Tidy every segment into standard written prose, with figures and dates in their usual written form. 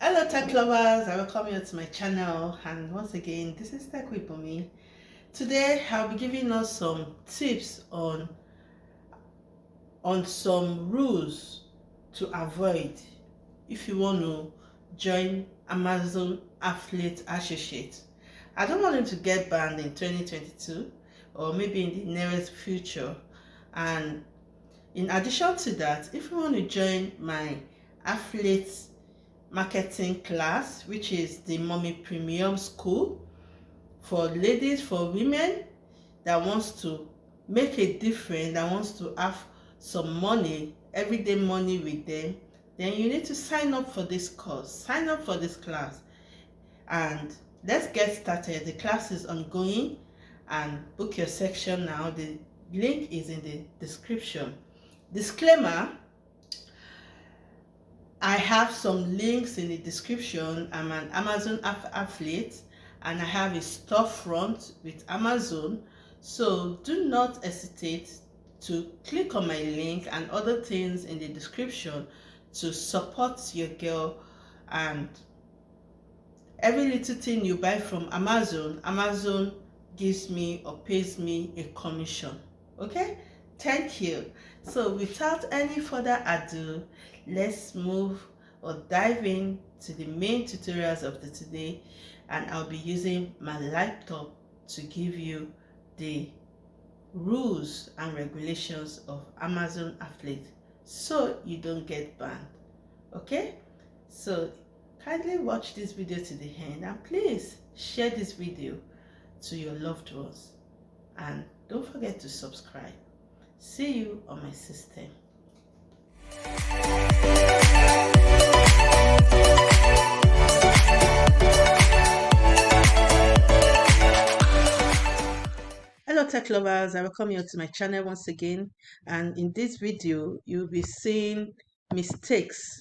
Hello tech lovers, I welcome you to my channel, and once again this is TechwithBunmi. Today I'll be giving us some tips on some rules to avoid if you want to join Amazon Affiliate Associate. I don't want him to get banned in 2022 or maybe in the nearest future. And in addition to that, if you want to join my affiliate marketing class, which is the Mommy Premium School for ladies, for women that wants to make a difference, that wants to have some money, everyday money with them, then you need to sign up for this course, sign up for this class. And let's get started. The class is ongoing, and book your section now. The link is in the description. Disclaimer: I have some links in the description. I'm an Amazon affiliate and I have a storefront with Amazon. So do not hesitate to click on my link and other things in the description to support your girl. And every little thing you buy from Amazon gives me or pays me a commission. Okay? Thank you. So without any further ado, let's move or dive in to the main tutorials of the today, and I'll be using my laptop to give you the rules and regulations of Amazon affiliate so you don't get banned. Okay? So kindly watch this video to the end, and please share this video to your loved ones, and don't forget to subscribe. See you on my system. Hello tech lovers, I welcome you to my channel once again, and in this video you'll be seeing mistakes.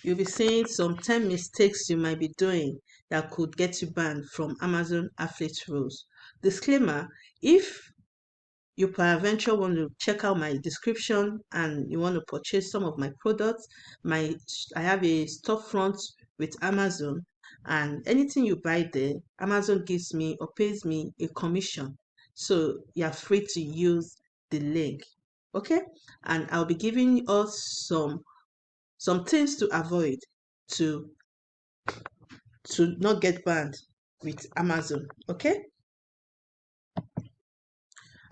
You'll be seeing some 10 mistakes you might be doing that could get you banned from Amazon affiliate rules. Disclaimer: if you peradventure want to check out my description and you want to purchase some of my products, I have a storefront with Amazon, and anything you buy there, Amazon gives me or pays me a commission. So you're free to use the link. Okay? And I'll be giving us some things to avoid to not get banned with Amazon. Okay?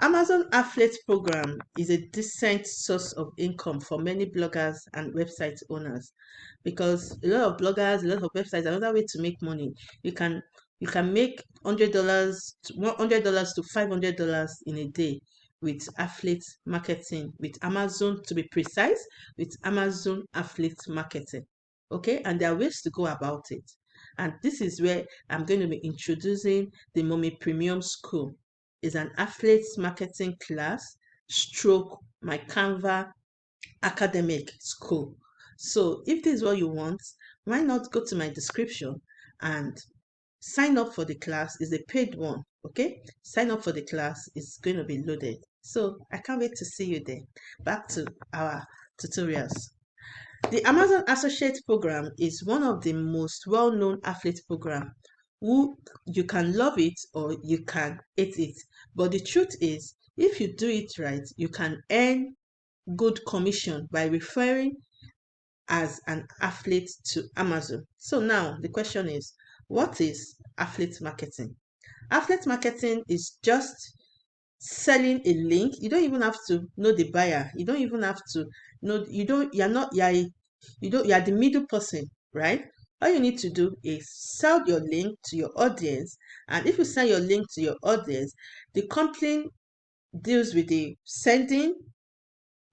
Amazon Affiliate Program is a decent source of income for many bloggers and website owners, because a lot of bloggers, a lot of websites, another way to make money. You can make $100 to $500 in a day with affiliate marketing with Amazon, to be precise, with Amazon affiliate marketing. Okay, and there are ways to go about it. And this is where I'm going to be introducing the Mommy Premium School. Is an affiliate marketing class stroke my Canva academic school. So if this is what you want, why not go to my description and sign up for the class? Is a paid one. Okay, sign up for the class. It's going to be loaded. So I can't wait to see you there. Back to our tutorials. The Amazon Associate Program is one of the most well-known affiliate programs. You can love it or you can hate it. But the truth is, if you do it right, you can earn good commission by referring as an affiliate to Amazon. So now the question is, what is affiliate marketing? Affiliate marketing is just selling a link. You don't even have to know the buyer. You don't even have to know, you're the middle person, right? All you need to do is sell your link to your audience. And if you sell your link to your audience, the company deals with the sending,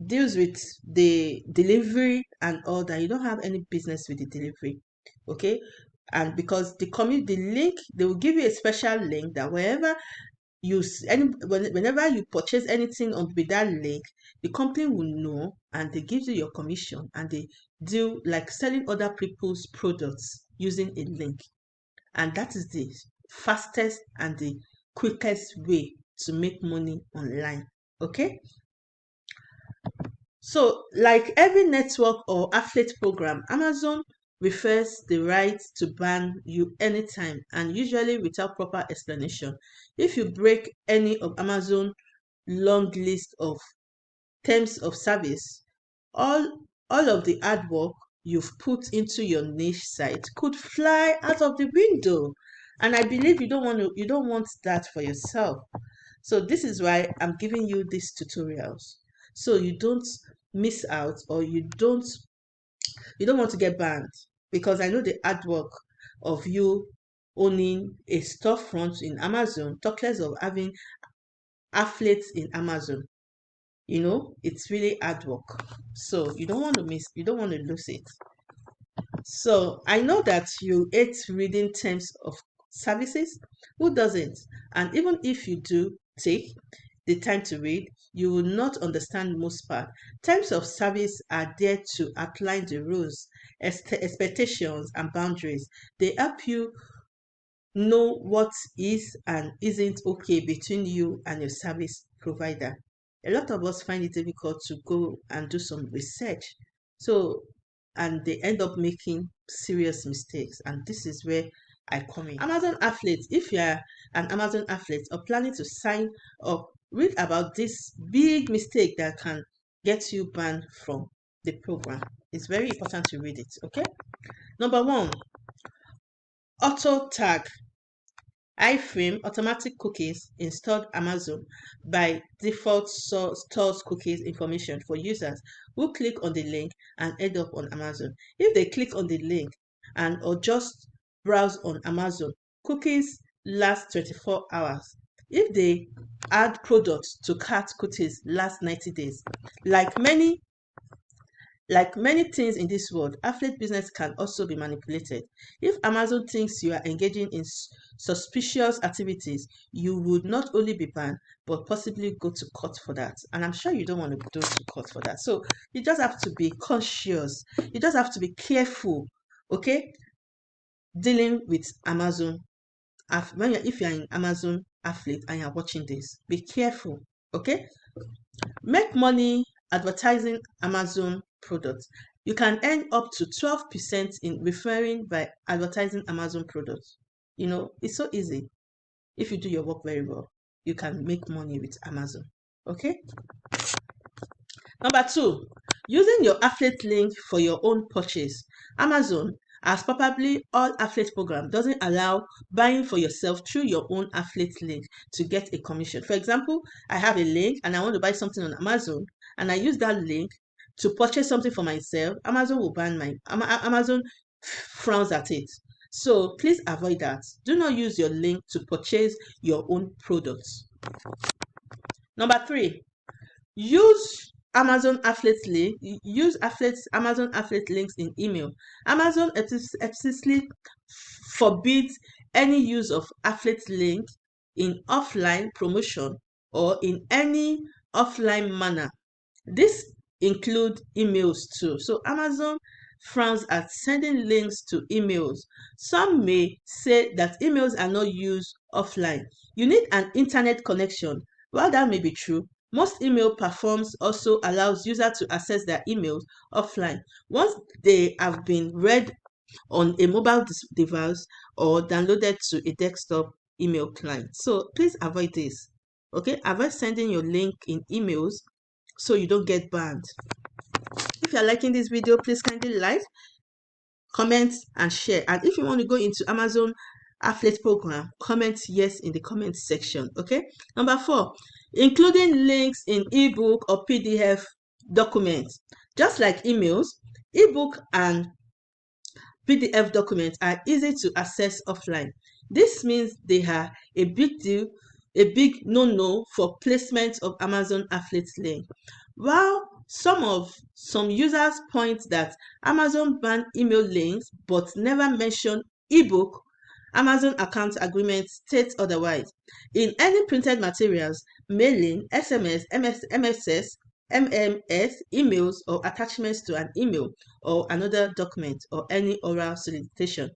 deals with the delivery and all that. You don't have any business with the delivery. Okay? And because the link, they will give you a special link that whenever you purchase anything with that link, the company will know and they give you your commission, and they do like selling other people's products using a link. And that is the fastest and the quickest way to make money online. Okay? So like every network or affiliate program, Amazon refers the right to ban you anytime and usually without proper explanation. If you break any of Amazon long list of terms of service, all of the hard work you've put into your niche site could fly out of the window. And I believe you don't want that for yourself. So this is why I'm giving you these tutorials. So you don't miss out, or you don't want to get banned, because I know the hard work of you owning a storefront in Amazon, talk less of having affiliates in Amazon. It's really hard work. So you don't want to lose it. So I know that you hate reading terms of services. Who doesn't? And even if you do take the time to read, you will not understand most part. Terms of service are there to outline the rules, expectations, and boundaries. They help you know what is and isn't okay between you and your service provider. A lot of us find it difficult to go and do some research. So, and they end up making serious mistakes. And this is where I come in. Amazon affiliate. If you are an Amazon affiliate or planning to sign up, read about this big mistake that can get you banned from the program. It's very important to read it. Okay. Number one, auto tag. iframe automatic cookies installed Amazon by default stores cookies information for users who click on the link and end up on Amazon. If they click on the link and or just browse on Amazon, cookies last 24 hours. If they add products to cart, cookies last 90 days. Like many things in this world, affiliate business can also be manipulated. If Amazon thinks you are engaging in suspicious activities, you would not only be banned, but possibly go to court for that. And I'm sure you don't want to go to court for that. So you just have to be conscious. You just have to be careful, okay? Dealing with Amazon. If you're in Amazon affiliate and you're watching this, be careful, okay? Make money advertising Amazon products. You can earn up to 12% in referring by advertising Amazon products. It's so easy. If you do your work very well, you can make money with Amazon. Okay? Number two, using your affiliate link for your own purchase. Amazon, as probably all affiliate program, doesn't allow buying for yourself through your own affiliate link to get a commission. For example, I have a link and I want to buy something on Amazon, and I use that link to purchase something for myself. Amazon will ban Amazon frowns at it. So please avoid that. Do not use your link to purchase your own products. Number three, use Amazon affiliate link. Amazon affiliate links in email. Amazon explicitly forbids any use of affiliate link in offline promotion or in any offline manner. This include emails too. So Amazon frowns at sending links to emails. Some may say that emails are not used offline. You need an internet connection. While that may be true, most email platforms also allows users to access their emails offline once they have been read on a mobile device or downloaded to a desktop email client. So please avoid this. Okay, avoid sending your link in emails so you don't get banned. If you're liking this video, please kindly like, comment, and share. And if you want to go into Amazon affiliate program, comment yes in the comment section. Okay. Number four, including links in ebook or PDF documents. Just like emails, ebook and PDF documents are easy to access offline. This means they are a big deal, a big no-no for placement of Amazon affiliate link. While some users point that Amazon ban email links but never mention ebook, Amazon account agreement states otherwise. In any printed materials, mailing, SMS, MSS, MMS, emails, or attachments to an email or another document or any oral solicitation.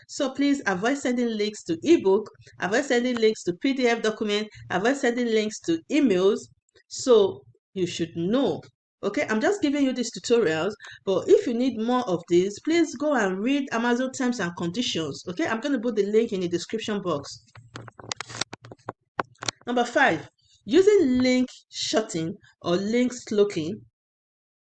So please avoid sending links to ebook, avoid sending links to PDF document, avoid sending links to emails. So you should know Okay, I'm just giving you these tutorials, but if you need more of this, please go and read Amazon terms and conditions. Okay, I'm going to put the link in the description box. Number 5, using link shortening or link slogging.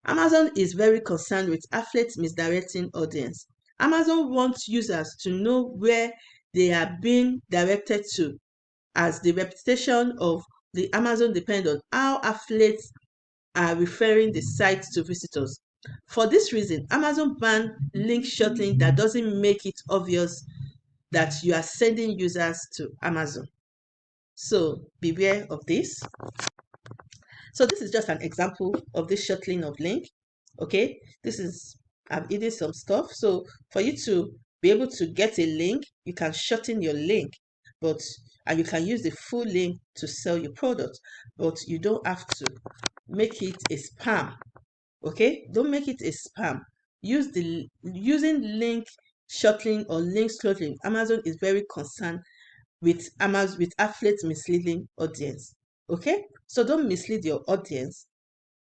Amazon is very concerned with affiliate misdirecting audience. Amazon wants users to know where they are being directed to, as the reputation of the Amazon depends on how affiliates are referring the site to visitors. For this reason, Amazon banned link shortening that doesn't make it obvious that you are sending users to Amazon. So beware of this. So this is just an example of this shortening of link. Okay, this is, I'm eating some stuff. So for you to be able to get a link, you can shorten your link, and you can use the full link to sell your product, but you don't have to make it a spam. Okay, don't make it a spam. Using link shortening or link slogging. Amazon is very concerned with affiliate misleading audience. Okay, so don't mislead your audience.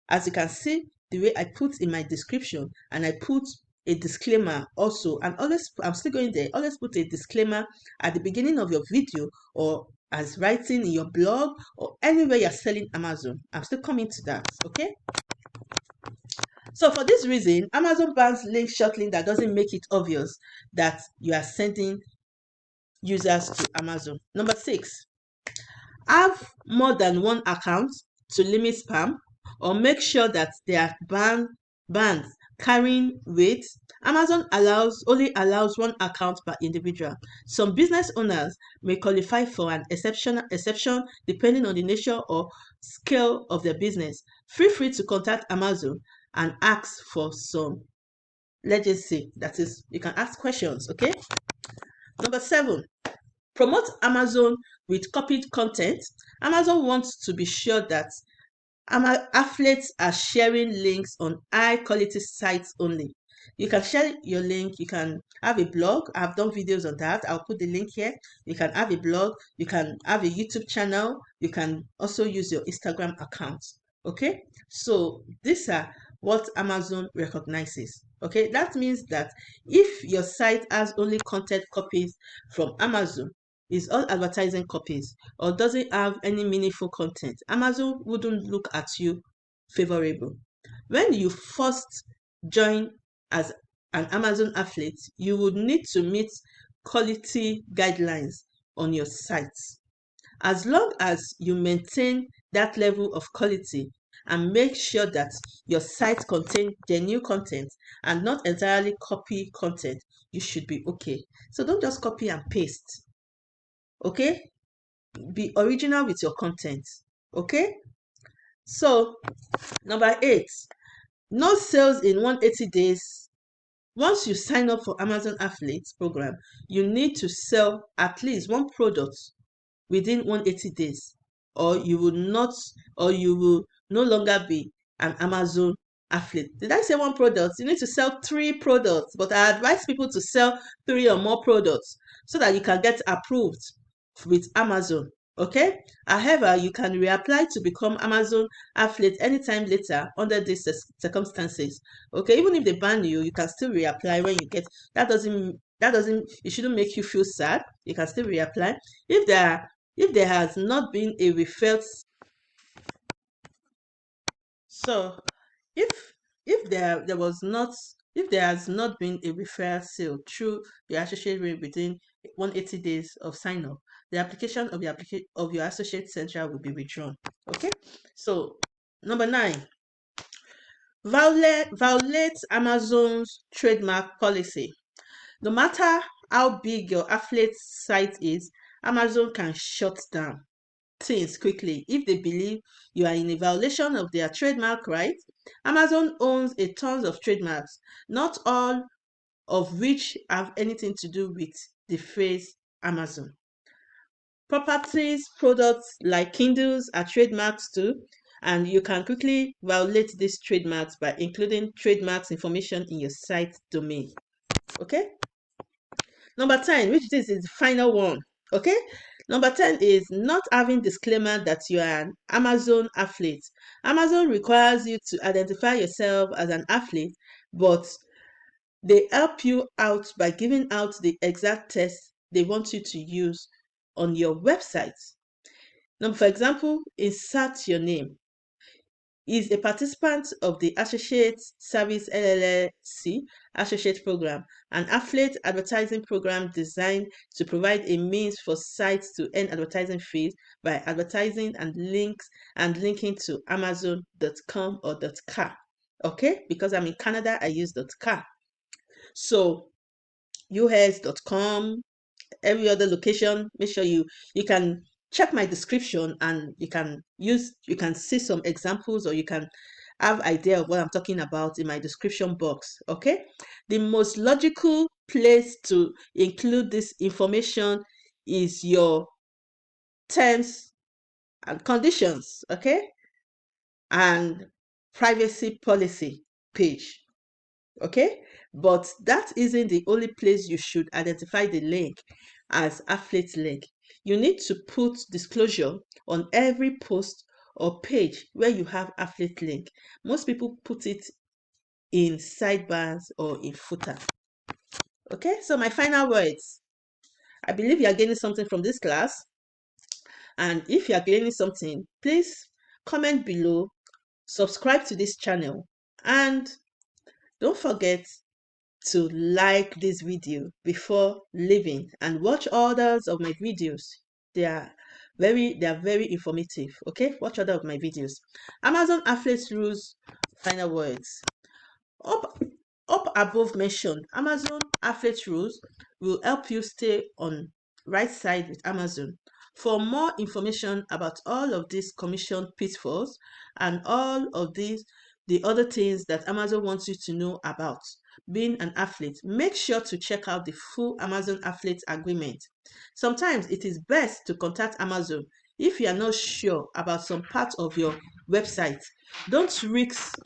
As you can see, the way I put in my description, and I put a disclaimer also, and always, I'm still going there, always put a disclaimer at the beginning of your video, or as writing in your blog, or anywhere you're selling Amazon. I'm still coming to that. Okay, so for this reason, Amazon bans link shortening that doesn't make it obvious that you are sending users to Amazon. Number 6, have more than one account to limit spam, or make sure that they are banned carrying weight. Amazon only allows one account per individual. Some business owners may qualify for an exception depending on the nature or scale of their business. Feel free to contact Amazon and ask for some legacy. That is, you can ask questions. Okay. Number 7, promote Amazon with copied content. Amazon wants to be sure that affiliates are sharing links on high quality sites only. You can share your link. You can have a blog. I've done videos on that. I'll put the link here. You can have a blog. You can have a YouTube channel. You can also use your Instagram account. Okay, so these are what Amazon recognizes. Okay, that means that if your site has only content copies from Amazon, is all advertising copies, or doesn't have any meaningful content, Amazon wouldn't look at you favorable. When you first join as an Amazon affiliate, you would need to meet quality guidelines on your site. As long as you maintain that level of quality and make sure that your site contains genuine content and not entirely copy content, you should be okay. So don't just copy and paste. Okay, be original with your content. Okay, so number 8, no sales in 180 days. Once you sign up for Amazon affiliates program, you need to sell at least one product within 180 days, or you will no longer be an Amazon affiliate. Did I say one product? You need to sell 3 products, but I advise people to sell 3 or more products so that you can get approved with Amazon. Okay, however, you can reapply to become Amazon affiliate anytime later under these circumstances. Okay, even if they ban you, you can still reapply when you get. That doesn't it shouldn't make you feel sad. You can still reapply if there has not been a referral. So if there was not if there has not been a referral sale through the associate rate within 180 days of sign up, the application of your associate central will be withdrawn. Okay, so number 9, violate Amazon's trademark policy. No matter how big your affiliate site is, Amazon can shut down things quickly if they believe you are in a violation of their trademark rights. Amazon owns a tons of trademarks, not all of which have anything to do with the phrase Amazon. Properties, products like Kindles are trademarks too, and you can quickly violate these trademarks by including trademarks information in your site domain. Okay? Number 10, which this is the final one. Okay? Number 10 is not having disclaimer that you are an Amazon affiliate. Amazon requires you to identify yourself as an affiliate, but they help you out by giving out the exact text they want you to use on your website. Now, for example, insert your name. Is a participant of the Associate Service LLC Associate Program, an affiliate advertising program designed to provide a means for sites to earn advertising fees by advertising and linking to Amazon.com or .ca. Okay, because I'm in Canada, I use .ca. So US.com, every other location, make sure you can check my description and you can see some examples, or you can have idea of what I'm talking about in my description box. Okay, the most logical place to include this information is your terms and conditions, okay, and privacy policy page. Okay, but that isn't the only place you should identify the link as affiliate link. You need to put disclosure on every post or page where you have affiliate link. Most people put it in sidebars or in footer. Okay, so my final words. I believe you are gaining something from this class, and if you are gaining something, please comment below, subscribe to this channel, and don't forget to like this video before leaving, and watch others of my videos. They are very informative. Okay, watch other of my videos. Amazon affiliate rules, final words. Up above mentioned, Amazon affiliate rules will help you stay on right side with Amazon. For more information about all of these commission pitfalls and all of the other things that Amazon wants you to know about being an affiliate, make sure to check out the full Amazon affiliate agreement. Sometimes it is best to contact Amazon if you are not sure about some part of your website. Don't risk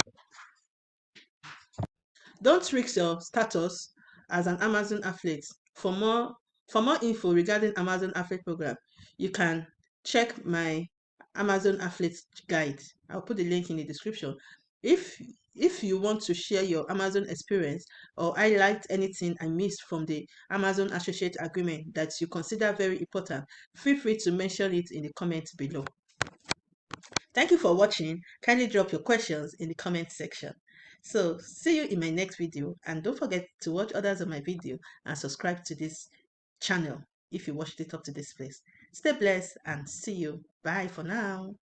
Don't risk your status as an Amazon affiliate. For more info regarding Amazon affiliate program, you can check my Amazon affiliate guide. I'll put the link in the description. If if you want to share your Amazon experience or highlight anything I missed from the Amazon associate agreement that you consider very important, feel free to mention it in the comments below. Thank you for watching. Kindly drop your questions in the comment section. So see you in my next video, and don't forget to watch others of my video and subscribe to this channel if you watched it up to this place. Stay blessed and see you. Bye for now.